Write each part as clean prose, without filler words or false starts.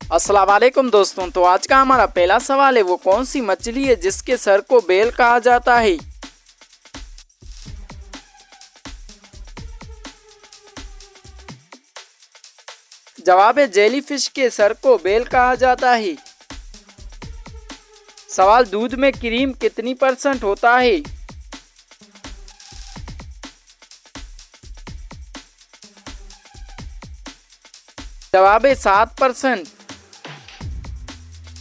अस्सलाम वालेकुम दोस्तों। तो आज का हमारा पहला सवाल है, वो कौन सी मछली है जिसके सर को बेल कहा जाता है। जवाब है जेलीफिश के सर को बेल कहा जाता है। सवाल, दूध में क्रीम कितनी % होता है। जवाब है 7%।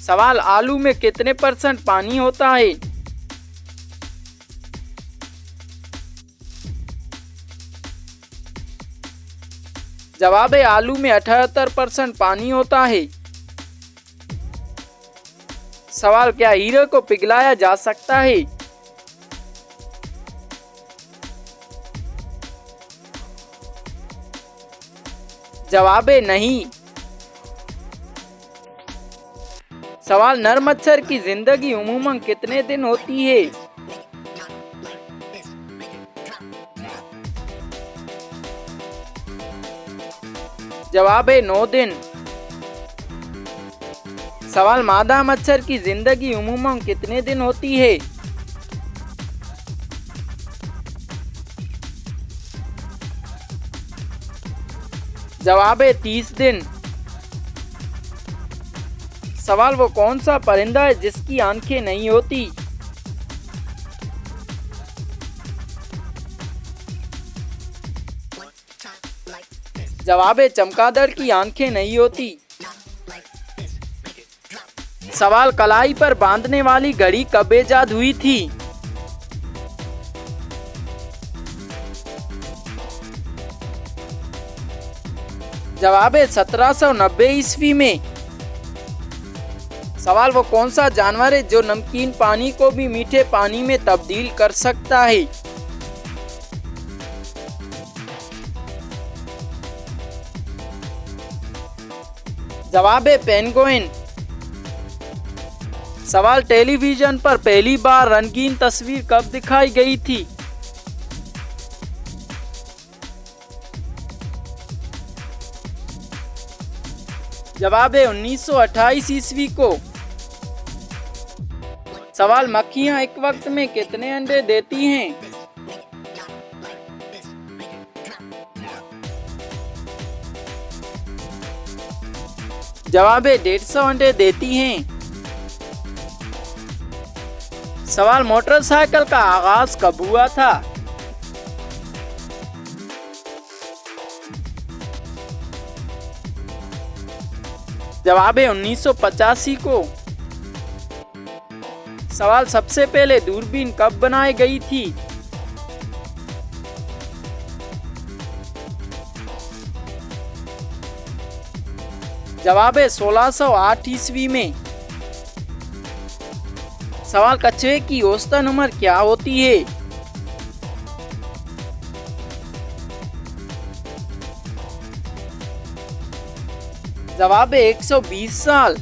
सवाल, आलू में कितने % पानी होता है। जवाब है आलू में 78% पानी होता है। सवाल, क्या हीरे को पिघलाया जा सकता है। जवाब है नहीं। सवाल, नर मच्छर की जिंदगी उमूमन कितने दिन होती है। जवाब है 9 दिन। सवाल, मादा मच्छर की जिंदगी उमूमन कितने दिन होती है। जवाब है 30 दिन। सवाल, वो कौन सा परिंदा है जिसकी आंखें नहीं होती। जवाब है चमगादड़ की आंखें नहीं होती। सवाल, कलाई पर बांधने वाली घड़ी कब ईजाद हुई थी। जवाब है 1790 ईस्वी में। सवाल, वो कौन सा जानवर है जो नमकीन पानी को भी मीठे पानी में तब्दील कर सकता है। जवाब है पेंगुइन। सवाल, टेलीविजन पर पहली बार रंगीन तस्वीर कब दिखाई गई थी। जवाब है 1928 ईस्वी को। सवाल, मक्खियां एक वक्त में कितने अंडे देती हैं। जवाब है 150 अंडे देती हैं। सवाल, मोटरसाइकिल का आगाज कब हुआ था। जवाब है 1985 को। सवाल, सबसे पहले दूरबीन कब बनाई गई थी। जवाब है 1608 ईस्वी में। सवाल, कछुए की औसतन उम्र क्या होती है। जवाब है 120 साल।